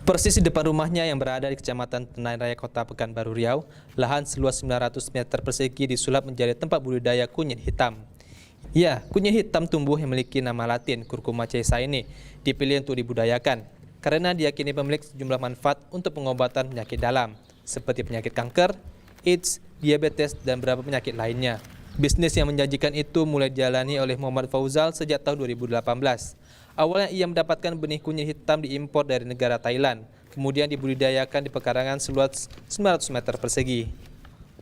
Persis di depan rumahnya yang berada di Kecamatan Tenai Raya, Kota Pekanbaru Riau, lahan seluas 900 meter persegi disulap menjadi tempat budidaya kunyit hitam. Ya, kunyit hitam tumbuh yang memiliki nama latin Curcuma caesae dipilih untuk dibudidayakan karena diyakini memiliki sejumlah manfaat untuk pengobatan penyakit dalam seperti penyakit kanker, AIDS, diabetes, dan beberapa penyakit lainnya. Bisnis yang menjanjikan itu mulai dijalani oleh Muhammad Fauzal sejak tahun 2018. Awalnya ia mendapatkan benih kunyit hitam diimpor dari negara Thailand, kemudian dibudidayakan di pekarangan seluas 900 meter persegi.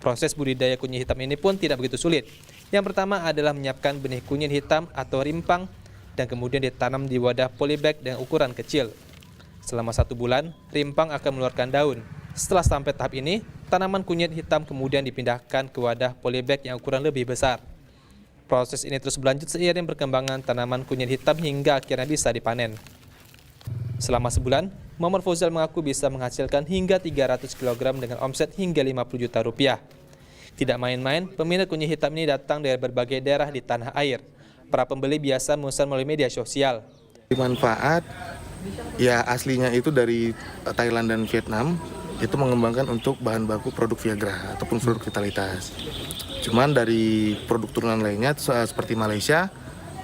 Proses budidaya kunyit hitam ini pun tidak begitu sulit. Yang pertama adalah menyiapkan benih kunyit hitam atau rimpang dan kemudian ditanam di wadah polybag dengan ukuran kecil. Selama 1 bulan, rimpang akan mengeluarkan daun. Setelah sampai tahap ini, tanaman kunyit hitam kemudian dipindahkan ke wadah polybag yang ukuran lebih besar. Proses ini terus berlanjut seiring perkembangan tanaman kunyit hitam hingga akhirnya bisa dipanen. Selama sebulan, Muhammad Fauzal mengaku bisa menghasilkan hingga 300 kg dengan omset hingga 50 juta rupiah. Tidak main-main, peminat kunyit hitam ini datang dari berbagai daerah di tanah air. Para pembeli biasa memesan melalui media sosial. Manfaat, ya aslinya itu dari Thailand dan Vietnam, itu mengembangkan untuk bahan baku produk Viagra ataupun produk vitalitas. Cuman dari produk turunan lainnya seperti Malaysia,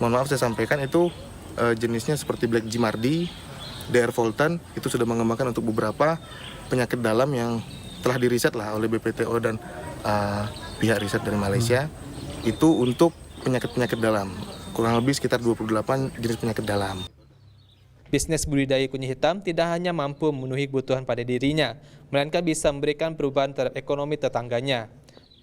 mohon maaf saya sampaikan itu jenisnya seperti Black Gimardi, DR Voltan, itu sudah mengembangkan untuk beberapa penyakit dalam yang telah diriset lah oleh BPTO dan pihak riset dari Malaysia. Itu untuk penyakit-penyakit dalam, kurang lebih sekitar 28 jenis penyakit dalam. Bisnis budidaya kunyit hitam tidak hanya mampu memenuhi kebutuhan pada dirinya, melainkan bisa memberikan perubahan terhadap ekonomi tetangganya.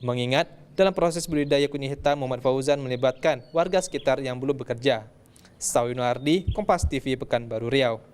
Mengingat, dalam proses budidaya kunyit hitam, Muhammad Fauzal melibatkan warga sekitar yang belum bekerja. Sawino Ardi, Kompas TV, Pekanbaru Riau.